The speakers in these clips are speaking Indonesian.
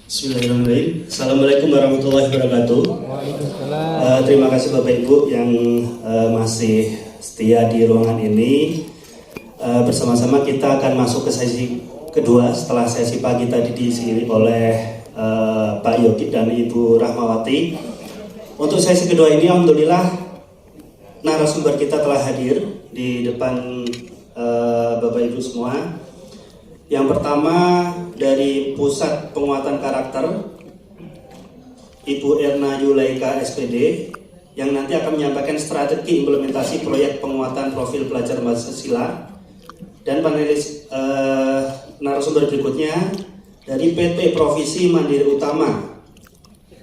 Bismillahirrahmanirrahim. Assalamualaikum warahmatullahi wabarakatuh. Terima kasih Bapak Ibu yang masih setia di ruangan ini. Bersama-sama kita akan masuk ke sesi kedua setelah sesi pagi tadi diisi oleh Pak Yogi dan Ibu Rahmawati. Untuk sesi kedua ini alhamdulillah narasumber kita telah hadir di depan Bapak Ibu semua. Yang pertama dari Pusat Penguatan Karakter, Ibu Erna Yulaika SPD, yang nanti akan menyampaikan strategi implementasi proyek penguatan profil pelajar Pancasila. Dan panelis narasumber berikutnya dari PT Profesi Mandiri Utama,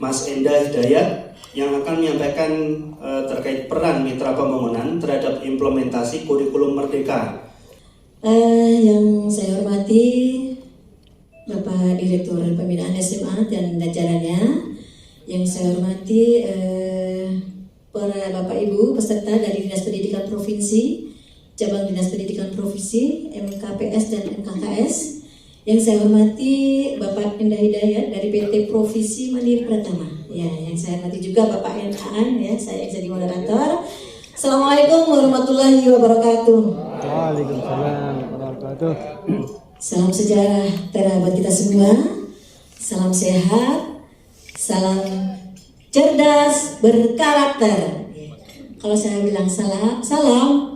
Mas Endah Hidayat, yang akan menyampaikan terkait peran mitra pembangunan terhadap implementasi kurikulum Merdeka. Yang saya hormati Bapak Direktur Pembinaan SMA dan jajarannya, yang saya hormati para Bapak Ibu peserta dari Dinas Pendidikan Provinsi, Cabang Dinas Pendidikan Provinsi, MKPS dan MKKS, yang saya hormati Bapak Endah Hidayat dari PT Profesi Mandiri Pratama, ya, yang saya hormati juga Bapak Aan, ya, saya jadi moderator. Assalamualaikum warahmatullahi wabarakatuh. Waalaikumsalam warahmatullahi. Salam sejarah terhadap kita semua. Salam sehat, salam cerdas berkarakter. Kalau saya bilang salam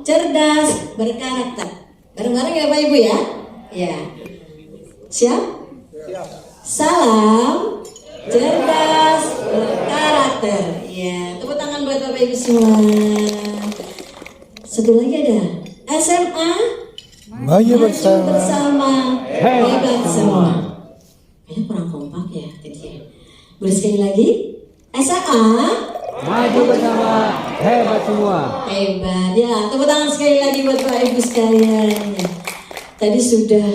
cerdas berkarakter. Bareng-bareng ya Pak Ibu ya. Ya. Siap? Salam cerdas berkarakter. Ya, tepuk tangan buat Bapak Ibu semua. Satu lagi ada SMA Maju bersama hebat semua. Kayaknya kurang kompak ya tadi ya. Boleh sekali lagi? SMA Maju bersama hebat semua. hebat ya. Tepuk tangan sekali lagi buat Bapak Ibu sekalian. Tadi sudah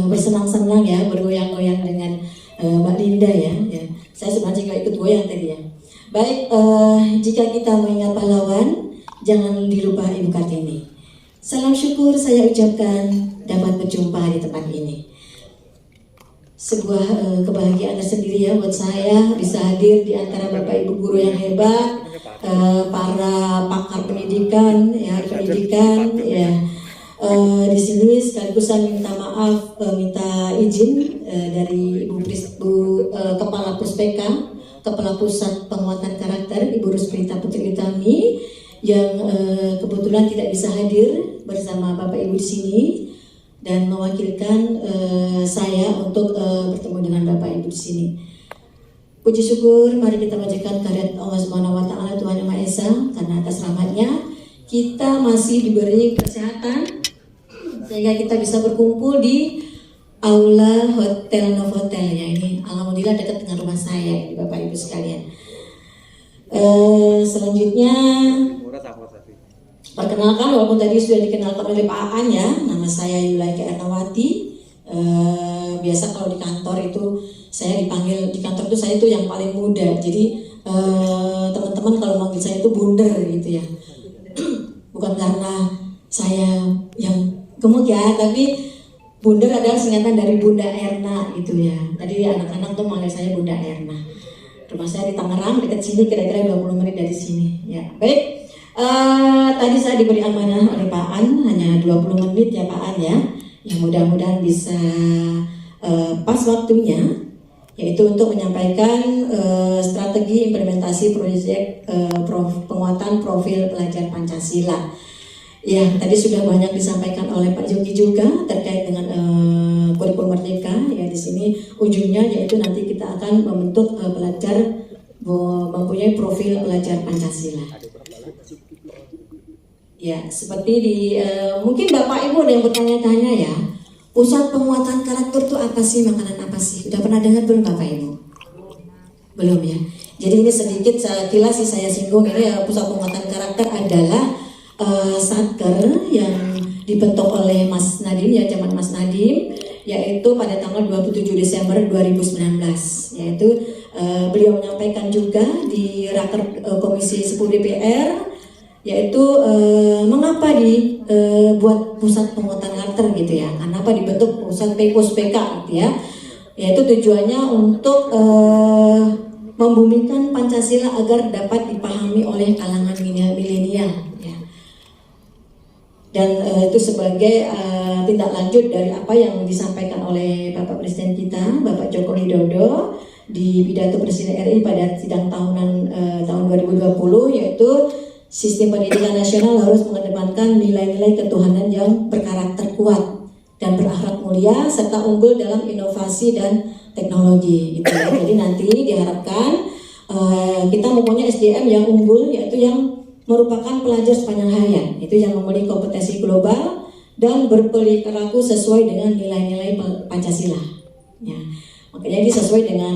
bersenang-senang ya, bergoyang-goyang dengan Mbak Linda ya. Saya sebenarnya juga ikut goyang tadi ya. Baik, jika kita mengingat pahlawan, jangan dilupa Ibu Kartini. Salam syukur saya ucapkan dapat berjumpa di tempat ini. Sebuah kebahagiaan tersendiri ya buat saya bisa hadir di antara Bapak Ibu guru yang hebat, para pakar pendidikan ya, di sini sekaligus saya minta maaf, minta izin dari Ibu Kepala Puspeka, Kepala Pusat Penguatan Karakter, Ibu Rusprita Putri Utami, yang kebetulan tidak bisa hadir bersama Bapak Ibu di sini dan mewakilkan saya untuk bertemu dengan Bapak Ibu di sini. Puji syukur, mari kita panjatkan kehadirat Allah Subhanahu wa taala Tuhan Yang Maha Esa, karena atas rahmatnya kita masih diberi kesehatan sehingga kita bisa berkumpul di Aula Hotel Novotel ya, ini alhamdulillah dekat dengan rumah saya Bapak Ibu sekalian. Selanjutnya perkenalkan, walaupun tadi sudah dikenalkan oleh Pak Aan ya, nama saya Yulaika Ernawati. Biasa kalau di kantor itu saya dipanggil, di kantor itu saya itu yang paling muda, jadi teman-teman kalau manggil saya itu bundar gitu ya. Bukan karena saya yang gemuk ya, tapi bundar adalah singkatan dari Bunda Erna gitu ya. Tadi anak-anak tuh manggil saya Bunda Erna. Rumah saya di Tangerang, dekat sini, kira-kira 20 menit dari sini. Ya, baik. Tadi saya diberi amanah oleh Pak An, hanya 20 menit ya Pak An ya. Yang mudah-mudahan bisa pas waktunya, yaitu untuk menyampaikan strategi implementasi proyek penguatan profil pelajar Pancasila. Ya, tadi sudah banyak disampaikan oleh Pak Yogi juga terkait dengan kurikulum Merdeka. Ya, di sini ujungnya yaitu nanti kita akan membentuk pelajar mempunyai profil pelajar Pancasila. Ya, seperti di mungkin Bapak Ibu ada yang bertanya-tanya ya, pusat penguatan karakter itu apa sih, makanan apa sih? Udah pernah dengar belum Bapak Ibu? Belum ya. Jadi ini sedikit kilas sih saya singgung ini ya, pusat penguatan karakter adalah satker yang dibentuk oleh Mas Nadiem ya, zaman Mas Nadiem, yaitu pada tanggal 27 Desember 2019, yaitu beliau menyampaikan juga di Raker Komisi 10 DPR, yaitu mengapa dibuat pusat penguatan karakter gitu ya, kenapa dibentuk pusat PK gitu ya. yaitu tujuannya untuk membumikan Pancasila agar dapat dipahami oleh kalangan milenial. Ya. Dan itu sebagai tindak lanjut dari apa yang disampaikan oleh Bapak Presiden kita, Bapak Joko Widodo, di pidato Presiden RI pada sidang tahunan tahun 2020, yaitu sistem pendidikan nasional harus mengedepankan nilai-nilai ketuhanan yang berkarakter kuat dan berakhlak mulia serta unggul dalam inovasi dan teknologi. Gitu. Jadi nanti diharapkan kita mempunyai SDM yang unggul, yaitu yang merupakan pelajar sepanjang hayat, itu yang memiliki kompetensi global dan berperilaku sesuai dengan nilai-nilai Pancasila. Ya. Makanya ini sesuai dengan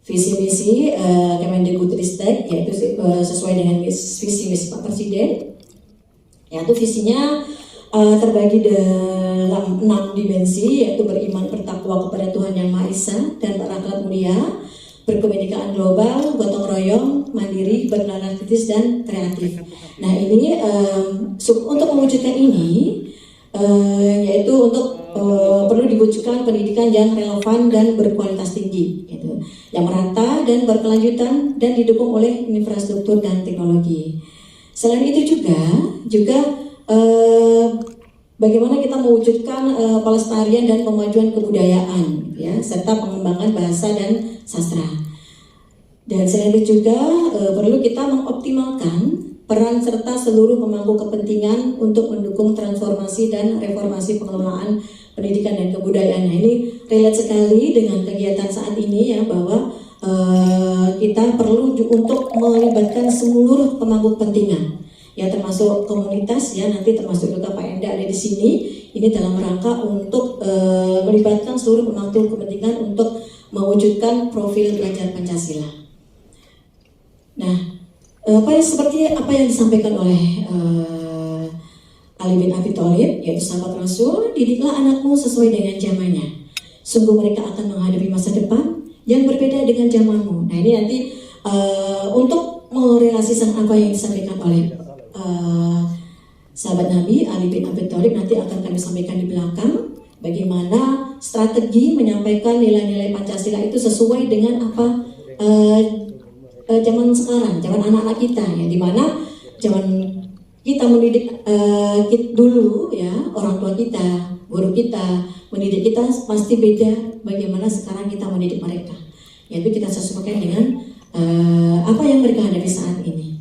visi misi Kemendikbudristek, yaitu sesuai dengan visi misi Pak Presiden. Yaitu visinya terbagi dalam 6 dimensi, yaitu beriman bertakwa kepada Tuhan Yang Maha Esa dan berakhlak mulia, berkebinekaan global, gotong royong, mandiri, bernalar kritis dan kreatif. Nah ini untuk mewujudkan ini yaitu untuk perlu diwujudkan pendidikan yang relevan dan berkualitas tinggi, gitu, yang merata dan berkelanjutan dan didukung oleh infrastruktur dan teknologi. Selain itu juga bagaimana kita mewujudkan pelestarian dan pemajuan kebudayaan, ya, serta pengembangan bahasa dan sastra. Dan selain itu juga perlu kita mengoptimalkan peran serta seluruh pemangku kepentingan untuk mendukung transformasi dan reformasi pengelolaan pendidikan dan kebudayaan. Nah, ini relate sekali dengan kegiatan saat ini, ya, bahwa kita perlu untuk melibatkan seluruh pemangku kepentingan, ya, termasuk komunitas, ya, nanti termasuk juga Pak Enda ada di sini. Ini dalam rangka untuk melibatkan seluruh pemangku kepentingan untuk mewujudkan profil pelajar Pancasila. Nah, seperti apa yang disampaikan oleh Ali bin Abi Thalib, yaitu sahabat Rasul, didiklah anakmu sesuai dengan zamannya. Sungguh mereka akan menghadapi masa depan yang berbeda dengan zamanmu. Nah, ini nanti untuk merelasikan apa yang disampaikan oleh sahabat Nabi Ali bin Abi Thalib, nanti akan kami sampaikan di belakang bagaimana strategi menyampaikan nilai-nilai Pancasila itu sesuai dengan apa zaman sekarang, zaman anak-anak kita, ya, dimana zaman kita mendidik dulu, ya, orang tua kita, guru kita mendidik kita pasti beda bagaimana sekarang kita mendidik mereka, yaitu kita sesuaikan dengan apa yang mereka hadapi saat ini.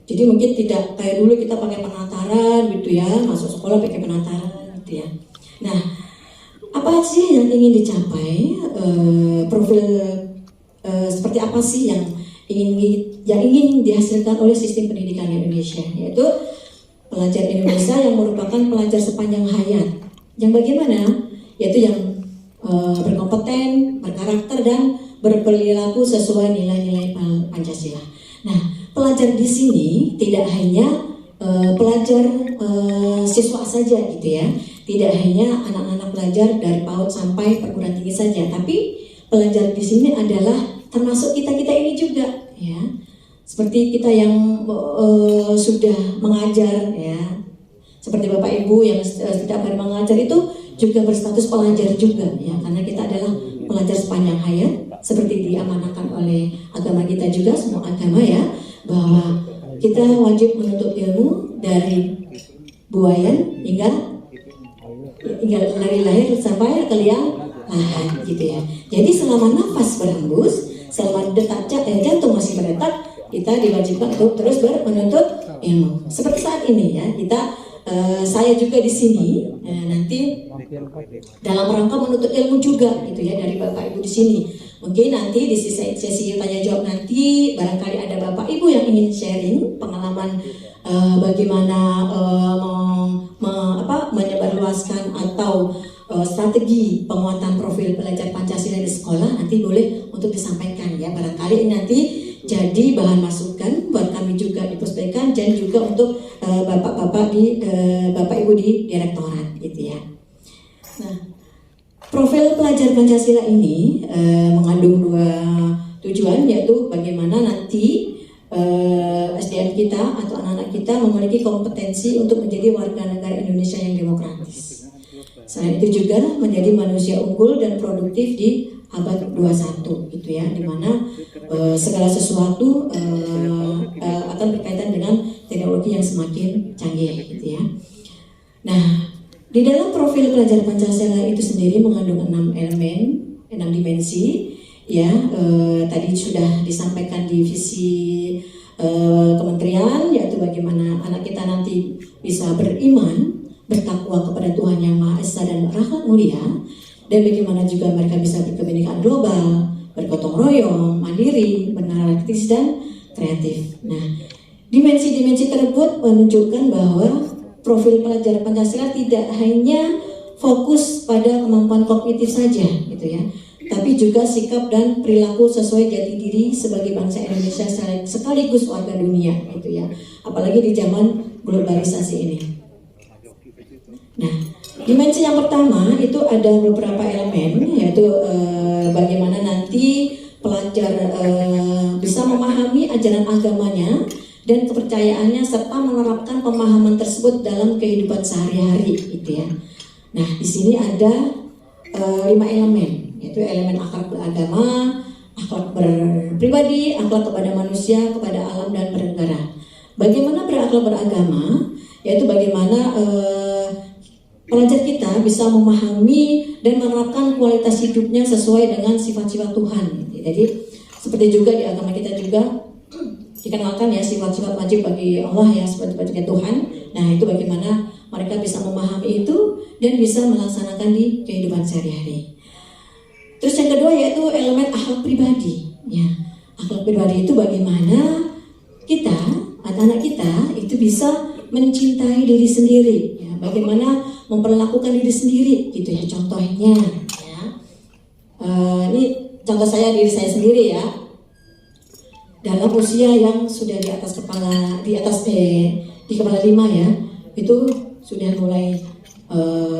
Jadi mungkin tidak kayak dulu kita pakai penataran gitu, ya, masuk sekolah pakai penataran gitu, ya. Nah, apa sih yang ingin dicapai, profil seperti apa sih yang ingin dihasilkan oleh sistem pendidikan Indonesia, yaitu pelajar Indonesia yang merupakan pelajar sepanjang hayat, yang bagaimana, yaitu yang berkompeten, berkarakter dan berperilaku sesuai nilai-nilai Pancasila. Nah, pelajar di sini tidak hanya pelajar siswa saja, gitu, ya, tidak hanya anak-anak pelajar dari PAUD sampai perguruan tinggi saja, tapi pelajar di sini adalah termasuk kita-kita ini juga, ya, seperti kita yang sudah mengajar, ya, seperti Bapak Ibu yang setiap hari mengajar itu juga berstatus pelajar juga, ya, karena kita adalah pelajar sepanjang hayat, seperti diamanahkan oleh agama kita juga, semua agama, ya, bahwa kita wajib menuntut ilmu dari buayan hingga dari lahir sampai ke liang lahat, gitu, ya. Jadi selama nafas berhembus, selama detak jantung masih berdetak, kita diwajibkan untuk terus menuntut ilmu. Seperti saat ini, ya, saya juga di sini nanti dalam rangka menuntut ilmu juga, gitu, ya, dari Bapak Ibu di sini. Mungkin nanti di sesi tanya jawab nanti barangkali ada Bapak Ibu yang ingin sharing pengalaman bagaimana menyebarluaskan atau strategi penguatan profil pelajar Pancasila di sekolah, nanti boleh untuk disampaikan, ya, barangkali nanti jadi bahan masukan buat kami juga di Puspeka dan juga untuk bapak-bapak Bapak Ibu di direktorat, gitu, ya. Nah, profil pelajar Pancasila ini mengandung 2 tujuan, yaitu bagaimana nanti SDM kita atau anak-anak kita memiliki kompetensi untuk menjadi warga negara Indonesia yang demokratis. Selain itu juga menjadi manusia unggul dan produktif di abad 21 gitu ya, dimana segala sesuatu akan berkaitan dengan teknologi yang semakin canggih gitu ya. Nah, di dalam profil pelajar Pancasila itu sendiri mengandung 6 elemen, 6 dimensi ya. Tadi sudah disampaikan di visi kementerian, yaitu bagaimana anak kita nanti bisa beriman, bertakwa kepada Tuhan Yang Maha Esa dan berakhlak mulia, dan bagaimana juga mereka bisa berkebinekaan global, bergotong royong, mandiri, bernalar kritis dan kreatif. Nah, dimensi-dimensi tersebut menunjukkan bahwa profil pelajar Pancasila tidak hanya fokus pada kemampuan kognitif saja, gitu ya, tapi juga sikap dan perilaku sesuai jati diri sebagai bangsa Indonesia sekaligus warga dunia, gitu ya. Apalagi di zaman globalisasi ini. Nah, dimensi yang pertama itu ada beberapa elemen, yaitu bagaimana nanti pelajar bisa memahami ajaran agamanya dan kepercayaannya serta menerapkan pemahaman tersebut dalam kehidupan sehari-hari, gitu ya. Nah, di sini ada 5 elemen, yaitu elemen akhlak beragama, akhlak berpribadi, akhlak kepada manusia, kepada alam dan bernegara. Bagaimana berakhlak beragama, yaitu bagaimana pelajar kita bisa memahami dan menerapkan kualitas hidupnya sesuai dengan sifat-sifat Tuhan. Jadi seperti juga di agama kita juga dikenalkan ya sifat-sifat wajib bagi Allah ya, sifat-sifat Tuhan. Nah, itu bagaimana mereka bisa memahami itu dan bisa melaksanakan di kehidupan sehari-hari. Terus yang kedua yaitu elemen akhlak pribadi. Ya, akhlak pribadi itu bagaimana kita, anak-anak kita itu bisa mencintai diri sendiri. Ya, bagaimana memperlakukan diri sendiri, gitu ya. Contohnya, ya, ini contoh saya diri saya sendiri ya. Dalam usia yang sudah di atas kepala, di kepala 5 ya, itu sudah mulai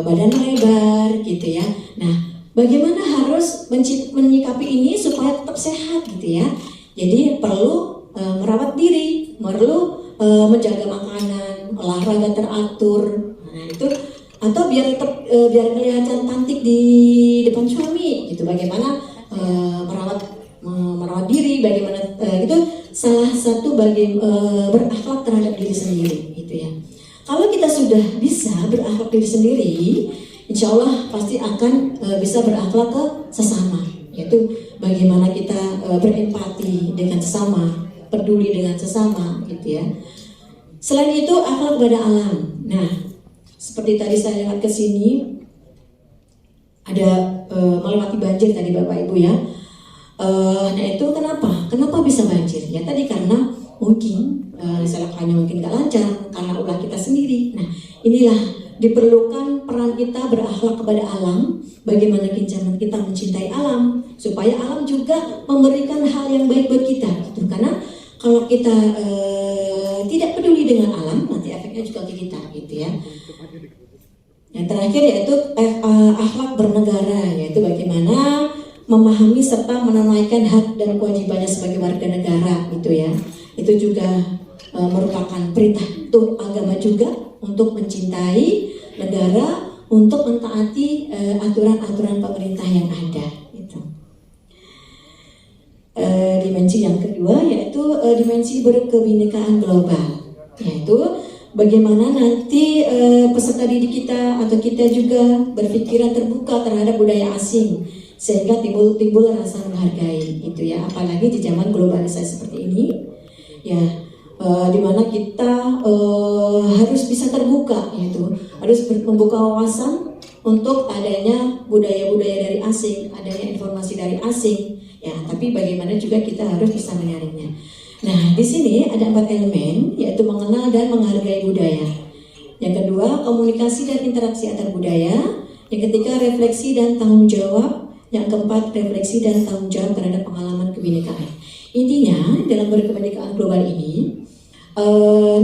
badan lebar, gitu ya. Nah, bagaimana harus menyikapi ini supaya tetap sehat, gitu ya. Jadi perlu merawat diri, perlu menjaga makanan, olahraga teratur. Nah, itu atau biar tetap biar kelihatan cantik di depan suami, gitu. Bagaimana merawat diri, bagaimana itu salah satu berakhlak terhadap diri sendiri, gitu ya. Kalau kita sudah bisa berakhlak diri sendiri, insya Allah pasti akan bisa berakhlak ke sesama, yaitu bagaimana kita berempati dengan sesama, peduli dengan sesama, gitu ya. Selain itu akhlak kepada alam. Nah, seperti tadi saya lihat ke sini ada melewati banjir tadi Bapak Ibu ya. Nah itu kenapa bisa banjir? Ya tadi karena mungkin misalnya mungkin gak lancar karena ulah kita sendiri. Nah inilah diperlukan peran kita berakhlak kepada alam. Bagaimana kita mencintai alam supaya alam juga memberikan hal yang baik buat kita. Gitu. Karena kalau kita tidak peduli dengan alam, nanti efeknya juga ke kita, gitu ya. Yang terakhir yaitu akhlak bernegara, yaitu bagaimana memahami serta menunaikan hak dan kewajibannya sebagai warga negara, gitu ya. Itu juga merupakan perintah agama juga untuk mencintai negara, untuk mentaati aturan-aturan pemerintah yang ada. Gitu. Dimensi yang kedua yaitu dimensi berkebinekaan global, yaitu bagaimana nanti peserta didik kita atau kita juga berpikiran terbuka terhadap budaya asing sehingga timbul rasa menghargai, gitu ya. Apalagi di zaman globalisasi seperti ini ya, dimana kita harus bisa terbuka, yaitu harus membuka wawasan untuk adanya budaya-budaya dari asing, adanya informasi dari asing. Ya, tapi bagaimana juga kita harus bisa menyaringnya. Nah, di sini ada 4 elemen, yaitu mengenal dan menghargai budaya. Yang kedua, komunikasi dan interaksi antar budaya. Yang ketiga, refleksi dan tanggung jawab. Yang keempat, refleksi dan tanggung jawab terhadap pengalaman kebinekaan. Intinya, dalam berkebinekaan global ini,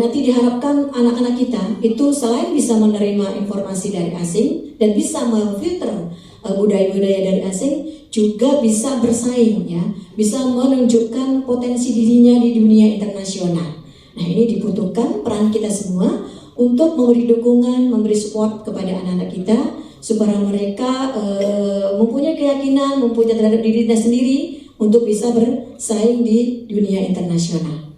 nanti diharapkan anak-anak kita itu selain bisa menerima informasi dari asing dan bisa memfilter budaya-budaya dari asing, juga bisa bersaing ya, bisa menunjukkan potensi dirinya di dunia internasional. Nah, ini dibutuhkan peran kita semua untuk memberi dukungan, memberi support kepada anak-anak kita supaya mereka mempunyai keyakinan, mempunyai terhadap dirinya sendiri untuk bisa bersaing di dunia internasional.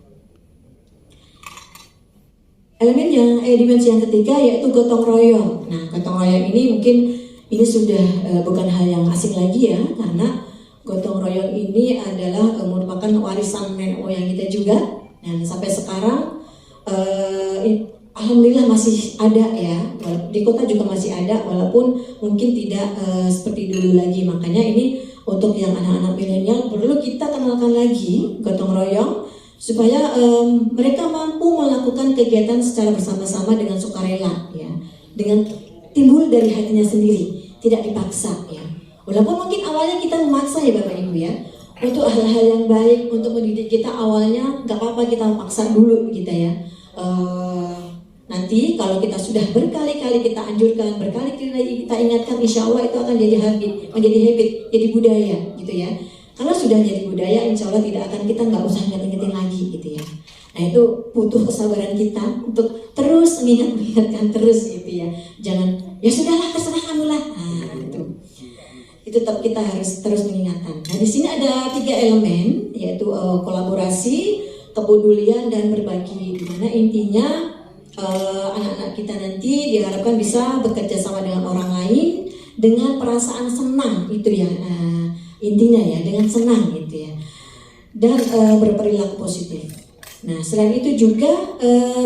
Dimensi yang ketiga yaitu gotong royong. Nah, gotong royong ini mungkin ini sudah bukan hal yang asing lagi ya, karena gotong royong ini adalah merupakan warisan nenek moyang kita juga. Dan sampai sekarang alhamdulillah masih ada ya, di kota juga masih ada, walaupun mungkin tidak seperti dulu lagi. Makanya ini untuk yang anak-anak milenial perlu kita kenalkan lagi gotong royong supaya mereka mampu melakukan kegiatan secara bersama-sama dengan sukarela ya, dengan timbul dari hatinya sendiri, tidak dipaksa ya. Walaupun mungkin awalnya kita memaksa ya Bapak Ibu ya, untuk hal-hal yang baik, untuk mendidik kita awalnya nggak apa-apa kita paksa dulu kita ya. Nanti kalau kita sudah berkali-kali kita anjurkan, berkali-kali kita ingatkan, insya Allah itu akan jadi menjadi habit, jadi budaya gitu ya. Kalau sudah jadi budaya, insya Allah tidak akan, kita nggak usah ingetin lagi gitu ya. Nah itu butuh kesabaran kita untuk terus mengingatkan terus gitu ya. Jangan ya sudahlah terserah kamu lah. Nah itu tetap kita harus terus mengingatkan. Nah di sini ada 3 elemen yaitu kolaborasi, kepedulian dan berbagi. Dimana intinya anak-anak kita nanti diharapkan bisa bekerja sama dengan orang lain dengan perasaan senang itu ya, intinya ya, dengan senang gitu ya, dan berperilaku positif. Nah selain itu juga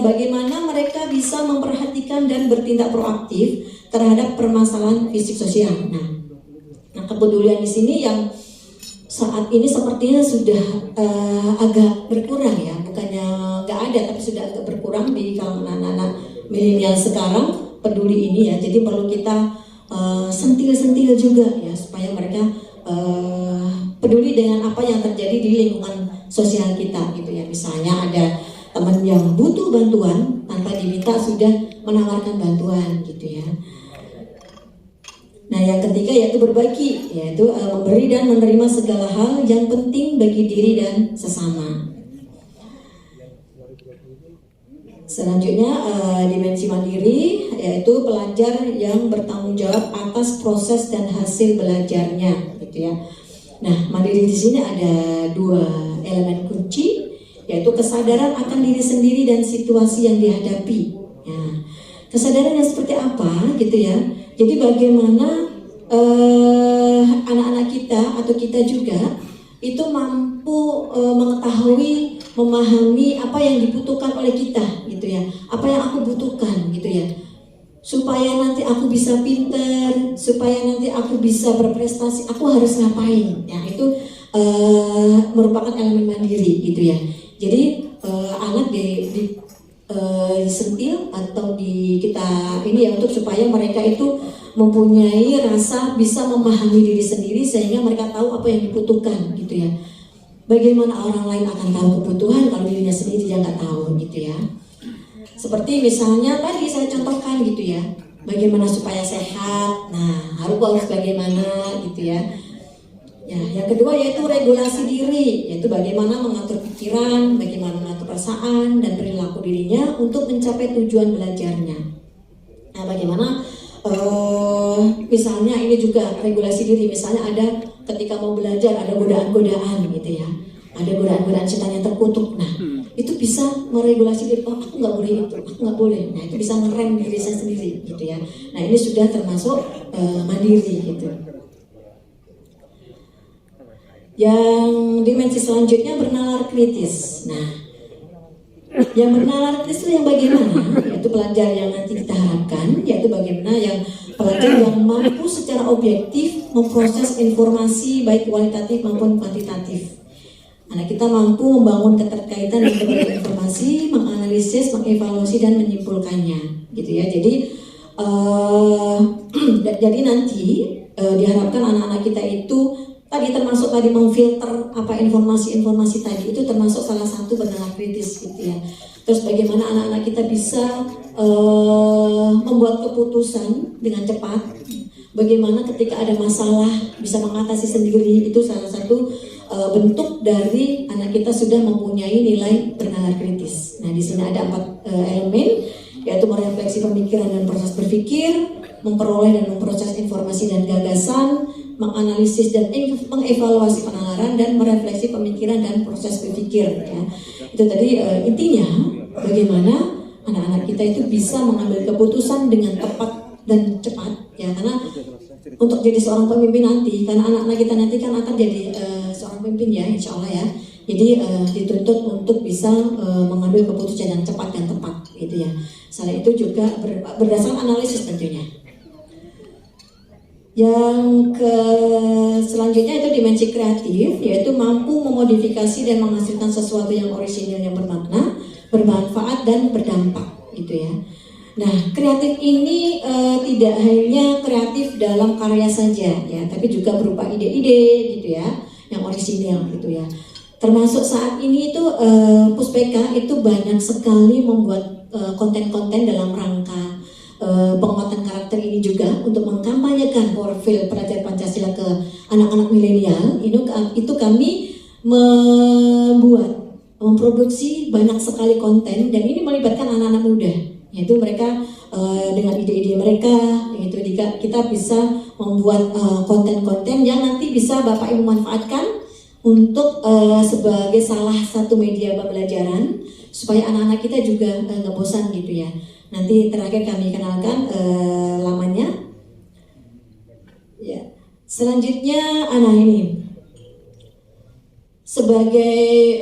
bagaimana mereka bisa memperhatikan dan bertindak proaktif terhadap permasalahan fisik sosial. Nah kepedulian di sini yang saat ini sepertinya sudah agak berkurang ya, bukannya nggak ada tapi sudah agak berkurang di kalangan anak-anak milenial sekarang peduli ini ya. Jadi perlu kita sentil-sentil juga ya supaya mereka peduli dengan apa yang terjadi di lingkungan sosial kita gitu ya. Misalnya ada teman yang butuh bantuan tanpa diminta sudah menawarkan bantuan gitu ya. Nah yang ketiga yaitu berbagi, yaitu memberi dan menerima segala hal yang penting bagi diri dan sesama. Selanjutnya dimensi mandiri, yaitu pelajar yang bertanggung jawab atas proses dan hasil belajarnya, gitu ya. Nah mandiri di sini ada 2 elemen kunci, yaitu kesadaran akan diri sendiri dan situasi yang dihadapi. Nah, kesadaran yang seperti apa, gitu ya. Jadi bagaimana anak-anak kita atau kita juga itu mampu mengetahui, memahami apa yang dibutuhkan oleh kita gitu ya, apa yang aku butuhkan gitu ya, supaya nanti aku bisa pinter, supaya nanti aku bisa berprestasi, aku harus ngapain ya. Itu merupakan elemen mandiri gitu ya. Jadi anak disentil atau kita ini ya, untuk supaya mereka itu mempunyai rasa bisa memahami diri sendiri sehingga mereka tahu apa yang dibutuhkan gitu ya. Bagaimana orang lain akan tahu kebutuhan kalau dirinya sendiri dia nggak tahu gitu ya. Seperti misalnya tadi saya contohkan gitu ya, bagaimana supaya sehat. Nah harus bagaimana gitu ya. Ya, yang kedua yaitu regulasi diri, yaitu bagaimana mengatur pikiran, bagaimana mengatur perasaan dan perilaku dirinya untuk mencapai tujuan belajarnya. Nah, bagaimana misalnya ini juga regulasi diri, misalnya ada ketika mau belajar ada godaan-godaan gitu ya, ada godaan-godaan setan yang terkutuk. Nah, itu bisa meregulasi diri, oh aku nggak boleh itu, aku nggak boleh. Nah, itu bisa ngerem diri saya sendiri gitu ya. Nah, ini sudah termasuk mandiri gitu. Yang dimensi selanjutnya bernalar kritis. Nah, yang bernalar kritis itu yang bagaimana? Yaitu pelajar yang nanti kita harapkan, yaitu bagaimana yang pelajar yang mampu secara objektif memproses informasi baik kualitatif maupun kuantitatif. Nah, kita mampu membangun keterkaitan dengan berbagai informasi, menganalisis, mengevaluasi dan menyimpulkannya, gitu ya. Jadi nanti diharapkan anak-anak kita itu tadi termasuk tadi memfilter apa informasi-informasi tadi, itu termasuk salah satu bernalar kritis gitu ya. Terus bagaimana anak-anak kita bisa membuat keputusan dengan cepat, bagaimana ketika ada masalah bisa mengatasi sendiri, itu salah satu bentuk dari anak kita sudah mempunyai nilai bernalar kritis. Nah di sini ada 4 elemen, yaitu merefleksi pemikiran dan proses berpikir, memperoleh dan memproses informasi dan gagasan, menganalisis dan mengevaluasi penalaran, dan merefleksi pemikiran dan proses berpikir. Ya. Itu tadi intinya bagaimana anak-anak kita itu bisa mengambil keputusan dengan tepat dan cepat, ya, karena untuk jadi seorang pemimpin nanti, karena anak-anak kita nanti kan akan jadi seorang pemimpin ya, insya Allah ya. Jadi dituntut untuk bisa mengambil keputusan yang cepat dan tepat, gitu ya. Selain itu juga berdasarkan analisis tentunya. Yang selanjutnya itu dimensi kreatif, yaitu mampu memodifikasi dan menghasilkan sesuatu yang orisinal, yang bermakna, bermanfaat dan berdampak, gitu ya. Nah, kreatif ini tidak hanya kreatif dalam karya saja, ya, tapi juga berupa ide-ide, gitu ya, yang orisinal, gitu ya. Termasuk saat ini itu Puspeka itu banyak sekali membuat konten-konten dalam rangka penguatan karakter ini juga untuk mengkampanyekan profil pelajar Pancasila ke anak-anak milenial. Itu kami memproduksi banyak sekali konten, dan ini melibatkan anak-anak muda, yaitu mereka dengan ide-ide mereka, yaitu kita bisa membuat konten-konten yang nanti bisa Bapak Ibu manfaatkan untuk sebagai salah satu media pembelajaran supaya anak-anak kita juga nggak bosan, gitu ya. Nanti terakhir kami kenalkan lamannya. Ya. Selanjutnya anak ini sebagai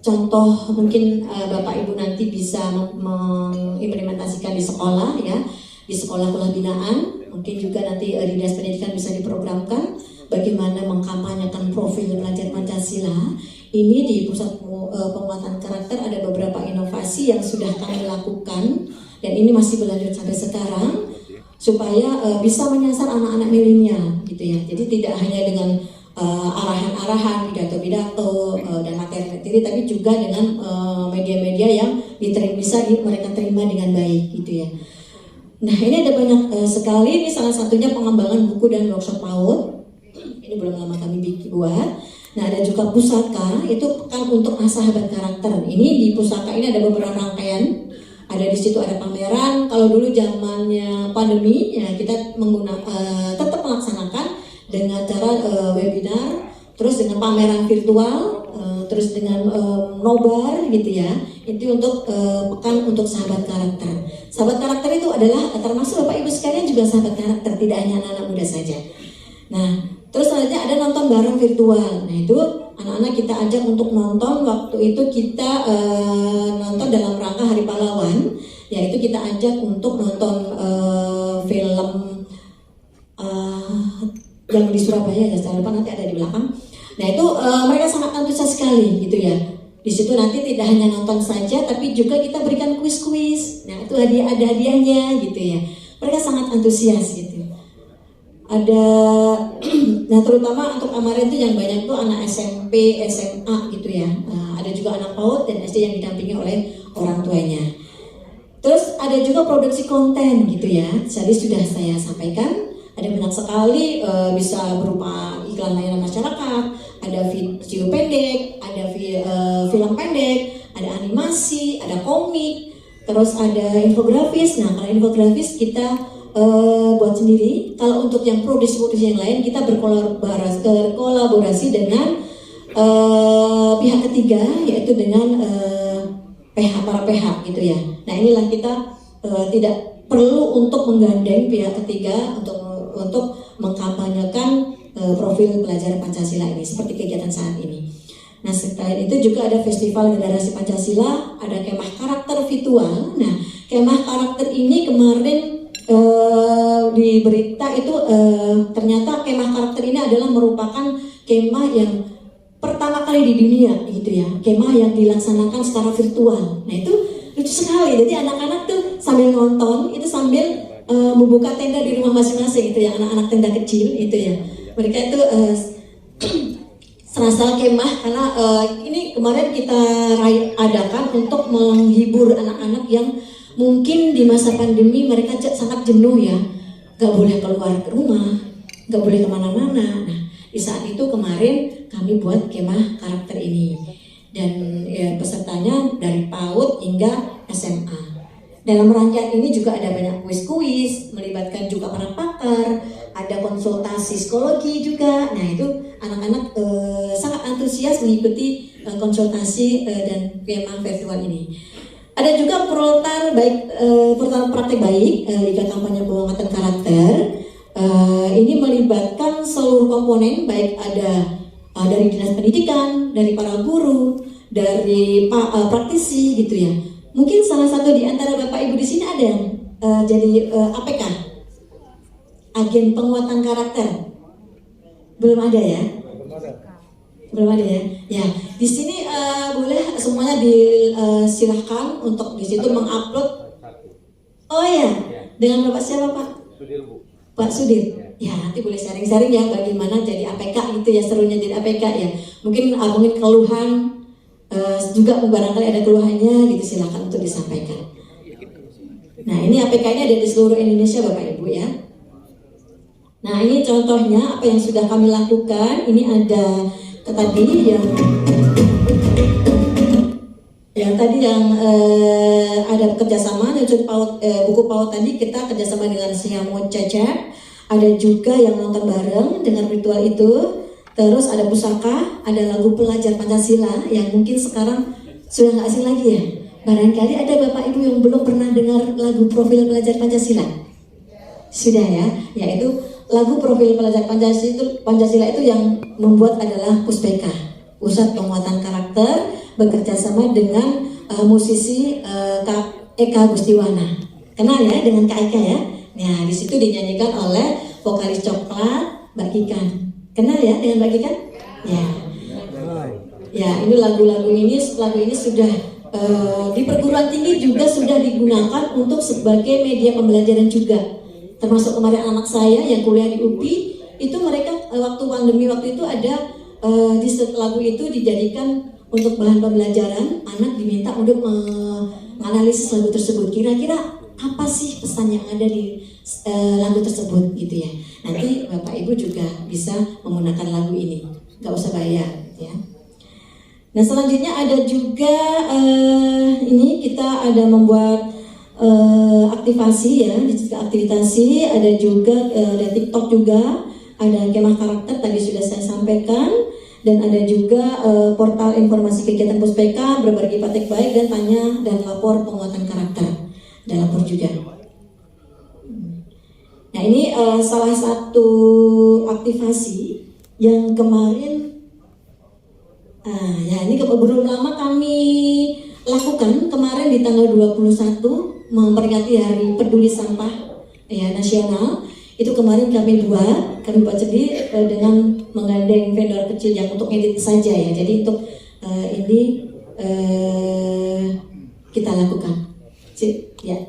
contoh, mungkin Bapak Ibu nanti bisa mengimplementasikan di sekolah, ya, di sekolah binaan. Mungkin juga nanti di Dinas Pendidikan bisa diprogramkan bagaimana mengkampanyekan profil pelajar Pancasila. Ini di pusat penguatan karakter ada beberapa inovasi yang sudah kami lakukan, dan ini masih berlanjut sampai sekarang supaya bisa menyasar anak-anak milenial, gitu ya. Jadi tidak hanya dengan arahan-arahan, pidato-pidato dan materi-materi, tapi juga dengan media-media yang bisa mereka terima dengan baik, gitu ya. Nah, ini ada banyak sekali. Ini salah satunya pengembangan buku dan workshop PAUD. Ini belum lama kami buat. Nah, ada juga pusaka, itu kan untuk sahabat karakter. Ini di pusaka ini ada beberapa rangkaian. Ada di situ ada pameran. Kalau dulu zamannya pandemi, ya kita tetap melaksanakan dengan cara webinar, terus dengan pameran virtual, terus dengan nobar, gitu ya. Itu untuk pekan untuk sahabat karakter. Sahabat karakter itu adalah termasuk Bapak Ibu sekalian juga sahabat karakter, tidak hanya anak-anak muda saja. Nah, terus selanjutnya ada nonton bareng virtual. Nah, itu anak-anak kita ajak untuk nonton. Waktu itu kita nonton dalam rangka Hari Pahlawan, yaitu kita ajak untuk nonton film yang di Surabaya, jangan lupa nanti ada di belakang. Nah, itu mereka sangat antusias sekali, gitu ya. Di situ nanti tidak hanya nonton saja, tapi juga kita berikan kuis-kuis. Nah, itu ada hadiahnya, gitu ya. Mereka sangat antusias, gitu. Ada, nah terutama untuk kemarin itu yang banyak tuh anak SMP, SMA, gitu ya. Ada juga anak PAUD dan SD yang didampingi oleh orang tuanya. Terus ada juga produksi konten, gitu ya. Jadi sudah saya sampaikan, ada banyak sekali, bisa berupa iklan layanan masyarakat, ada video pendek, ada film pendek, ada animasi, ada komik, terus ada infografis. Nah, kalau infografis kita buat sendiri. Kalau untuk yang pro distribusi yang lain, kita berkolaborasi dengan pihak ketiga, yaitu dengan para PH, gitu ya. Nah, inilah kita tidak perlu untuk menggandeng pihak ketiga untuk mengkampanyekan profil pelajar Pancasila ini, seperti kegiatan saat ini. Nah, selain itu juga ada Festival Generasi Pancasila, ada kemah karakter virtual. Nah, kemah karakter ini kemarin di berita itu ternyata kemah karakter ini adalah merupakan kemah yang pertama kali di dunia, gitu ya. Kemah yang dilaksanakan secara virtual. Nah, itu lucu sekali. Jadi anak-anak tuh sambil nonton, itu sambil membuka tenda di rumah masing-masing, itu ya, anak-anak tenda kecil, itu ya. Mereka itu serasa kemah karena ini kemarin kita adakan untuk menghibur anak-anak yang mungkin di masa pandemi mereka sangat jenuh, ya, gak boleh keluar ke rumah, gak boleh kemana-mana. Nah, di saat itu kemarin kami buat kemah karakter ini, dan ya, pesertanya dari PAUD hingga SMA. Dalam rangkaian ini juga ada banyak kuis-kuis, melibatkan juga para pakar, ada konsultasi psikologi juga. Nah itu anak-anak sangat antusias mengikuti konsultasi dan kemah virtual ini. Ada juga portal praktek baik, Liga Kampanye Penguatan Karakter. Ini melibatkan seluruh komponen, baik ada dari dinas pendidikan, dari para guru, dari praktisi gitu ya. Mungkin salah satu di antara Bapak Ibu di sini ada yang jadi APK, agen penguatan karakter. Belum ada ya? Belum ada ya? Ya, di sini boleh semuanya disilahkan untuk di situ mengupload. Oh ya, dengan Bapak siapa Pak? Sudir Bu. Pak Sudir. Ya, nanti boleh sharing-sharing ya bagaimana jadi APK gitu ya, serunya jadi APK ya. Mungkin keluhan juga barangkali ada keluhannya gitu, silakan untuk disampaikan. Nah ini APK ini ada di seluruh Indonesia Bapak Ibu ya. Nah ini contohnya apa yang sudah kami lakukan. Ini ada tadi yang ada kerjasama dengan buku PAUD tadi, kita kerjasama dengan Siamo Cecep. Ada juga yang nonton bareng dengan ritual itu. Terus ada pusaka, ada lagu pelajar Pancasila yang mungkin sekarang sudah nggak asing lagi ya. Barangkali ada Bapak Ibu yang belum pernah dengar lagu profil pelajar Pancasila. Sudah ya, yaitu lagu profil pelajar Pancasila itu yang membuat adalah Puspeka, Pusat Penguatan Karakter, bekerja sama dengan musisi Kak Eka Gustiwana. Kenal ya dengan Kak Eka ya? Nah di situ dinyanyikan oleh vokalis Coklat, Mbak Kikan. Kenal ya dengan Mbak Kikan? Ya. Ya, ini lagu ini sudah di perguruan tinggi juga sudah digunakan untuk sebagai media pembelajaran juga. Termasuk kemarin anak saya yang kuliah di UPI, itu mereka waktu pandemi waktu itu ada di lagu itu dijadikan untuk bahan pembelajaran. Anak diminta untuk menganalisis lagu tersebut. Kira-kira apa sih pesan yang ada di lagu tersebut gitu ya. Nanti Bapak Ibu juga bisa menggunakan lagu ini, nggak usah bayar ya. Nah selanjutnya ada juga ini kita ada membuat aktivasi ya, digital aktivasi. Ada juga ada TikTok juga, ada kemah karakter tadi sudah saya sampaikan, dan ada juga portal informasi kegiatan Puspeka, berbagi praktek baik dan tanya dan lapor penguatan karakter, ada lapor juga. Nah ini salah satu aktivasi yang kemarin ya ini belum lama kami lakukan. Kemarin di tanggal 21 memperingati Hari Peduli Sampah ya nasional. Itu kemarin kami buat jadi dengan menggandeng vendor kecil yang untuk edit saja ya. Jadi untuk ini kita lakukan ya.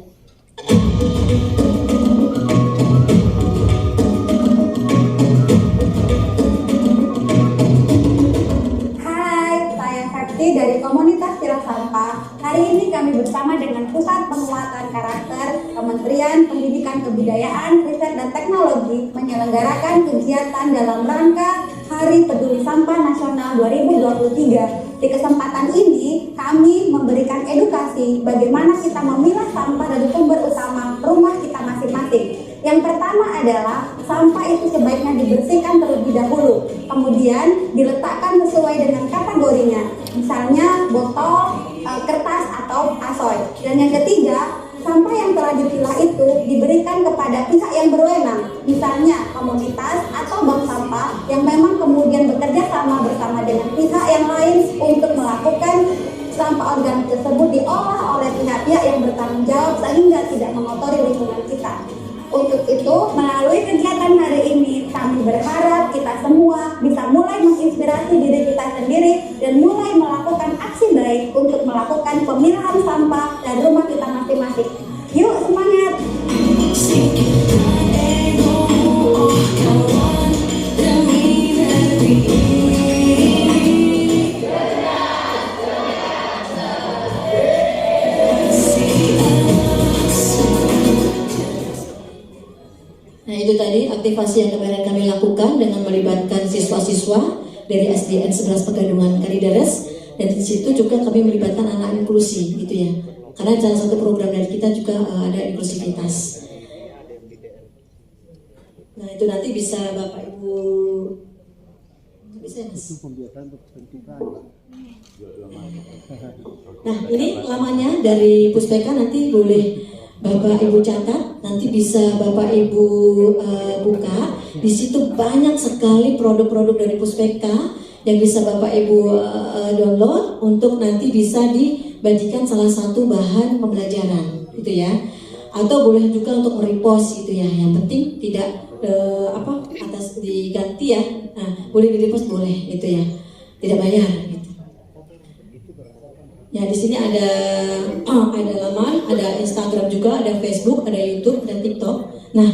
Dari komunitas Pilah Sampah. Hari ini kami bersama dengan Pusat Penguatan Karakter Kementerian Pendidikan Kebudayaan, Riset dan Teknologi menyelenggarakan kegiatan dalam rangka Hari Peduli Sampah Nasional 2023. Di kesempatan ini kami memberikan edukasi bagaimana kita memilah sampah dari sumber utama rumah kita masing-masing. Yang pertama adalah sampah itu sebaiknya dibersihkan terlebih dahulu, kemudian diletakkan sesuai dengan kategorinya, misalnya botol, kertas atau asoy. Dan yang ketiga, sampah yang telah dipilah itu diberikan kepada pihak yang berwenang, misalnya komunitas atau bank sampah yang memang kemudian bekerja sama bersama dengan pihak yang lain untuk melakukan sampah organik tersebut diolah oleh pihak-pihak yang bertanggung jawab sehingga tidak mengotori lingkungan kita. Untuk itu, melalui kegiatan hari ini, kami berharap kita semua bisa mulai menginspirasi diri kita sendiri dan mulai melakukan aksi baik untuk melakukan pemilahan sampah dari rumah kita masing-masing. Yuk, semangat! Nah itu tadi aktivasi yang kemarin kami lakukan dengan melibatkan siswa-siswa dari SDN 11 Pegadungan Kalideres, dan di situ juga kami melibatkan anak inklusi gitu ya. Karena salah satu program dari kita juga ada inklusivitas. Nah itu nanti bisa Bapak Ibu bisa Mas. Nah ini lamanya dari Puspeka, nanti boleh Bapak Ibu catat, nanti bisa Bapak Ibu buka. Di situ banyak sekali produk-produk dari Puspeka yang bisa Bapak Ibu download untuk nanti bisa dibagikan salah satu bahan pembelajaran, gitu ya. Atau boleh juga untuk merepost, gitu ya. Yang penting tidak atas diganti ya. Nah, boleh di-repost boleh, gitu ya. Tidak bayar, gitu. Ya di sini ada laman, ada Instagram juga, ada Facebook, ada YouTube, ada TikTok. Nah,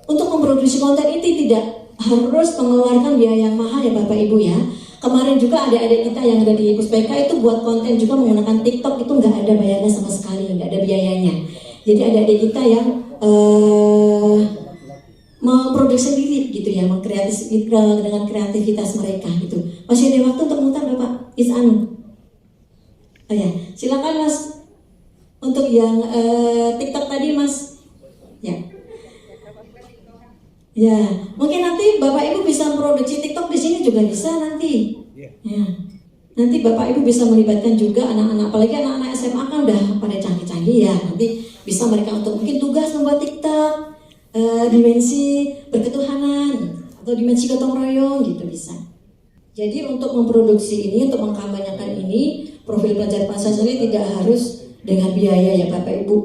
untuk memproduksi konten ini tidak harus mengeluarkan biaya yang mahal ya Bapak Ibu ya. Kemarin juga adik-adik kita yang ada di Puspeka itu buat konten juga menggunakan TikTok, itu nggak ada bayarnya sama sekali, nggak ada biayanya. Jadi adik-adik kita yang memproduksi sendiri gitu ya, mengkreatif dengan kreativitas mereka gitu. Masih ada waktu untuk mutar Bapak Isanu. Oh ya, silakan Mas untuk yang TikTok tadi Mas. Ya. Ya, mungkin nanti Bapak Ibu bisa produksi TikTok di sini juga bisa nanti. Ya. Nanti Bapak Ibu bisa melibatkan juga anak-anak, apalagi anak-anak SMA kan udah pada canggih-canggih ya. Nanti bisa mereka untuk mungkin tugas membuat TikTok. Dimensi berketuhanan atau dimensi gotong royong gitu bisa. Jadi untuk memproduksi ini, untuk mengkampanyekan ini, profil pelajar Pancasila tidak harus dengan biaya ya Bapak Ibu.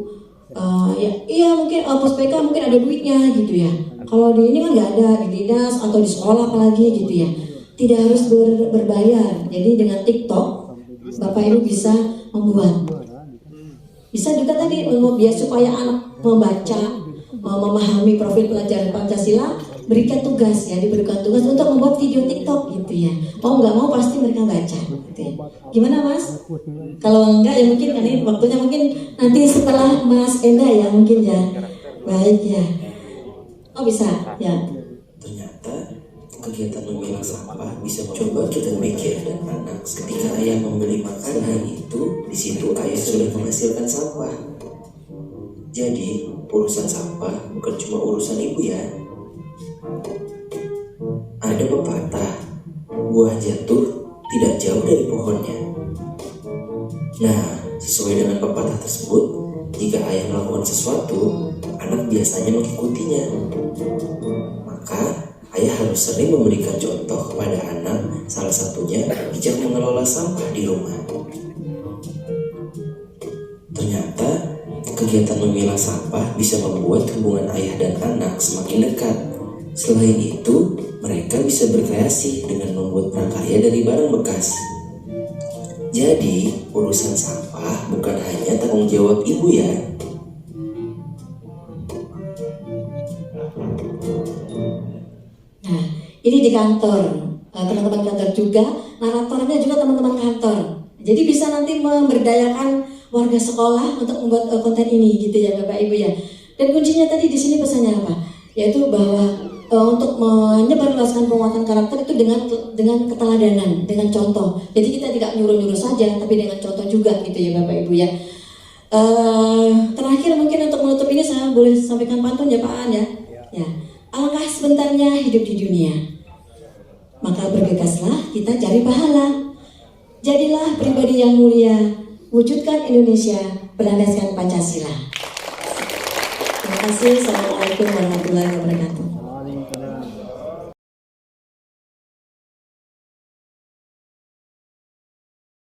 Iya mungkin Puspeka mungkin ada duitnya gitu ya. Kalau di ini kan nggak ada, di dinas atau di sekolah apalagi gitu ya. Tidak harus berbayar. Jadi dengan TikTok Bapak Ibu bisa membuat. Bisa juga tadi biar supaya anak membaca, memahami profil pelajaran Pancasila, berikan tugas ya, diberikan tugas untuk membuat video TikTok gitu ya. Mau nggak mau pasti mereka baca gitu ya. Gimana Mas? Kalau enggak ya mungkin kan ini waktunya mungkin nanti setelah Mas Enda ya mungkin ya. Baik ya. Oh bisa ya. Ternyata kegiatan memilah sampah bisa coba kita mikir dan anak ketika ayah membeli makanan itu, di situ ayah sudah menghasilkan sampah. Jadi urusan sampah bukan cuma urusan ibu ya. Ada pepatah, buah jatuh tidak jauh dari pohonnya. Nah, sesuai dengan pepatah tersebut, jika ayah melakukan sesuatu, anak biasanya mengikutinya. Maka ayah harus sering memberikan contoh kepada anak, salah satunya bijak mengelola sampah di rumah. Ternyata kegiatan memilah sampah bisa membuat hubungan ayah dan anak semakin dekat. Selain itu, mereka bisa berkreasi dengan membuat prakarya dari barang bekas. Jadi, urusan sampah bukan hanya tanggung jawab ibu ya. Nah, ini di kantor, teman-teman kantor juga, naratornya juga teman-teman kantor. Jadi bisa nanti memberdayakan warga sekolah untuk membuat konten ini gitu ya Bapak Ibu ya. Dan kuncinya tadi di sini pesannya apa? Yaitu bahwa untuk menyebarluaskan penguatan karakter itu dengan keteladanan, dengan contoh. Jadi kita tidak nyuruh-nyuruh saja, tapi dengan contoh juga gitu ya Bapak Ibu ya. Terakhir mungkin untuk menutup ini saya boleh sampaikan pantun ya Pak An ya. Ya. Alangkah sebentarnya hidup di dunia, maka bergegaslah kita cari pahala. Jadilah pribadi yang mulia, wujudkan Indonesia berlandaskan Pancasila. Terima kasih. Assalamualaikum warahmatullahi wabarakatuh.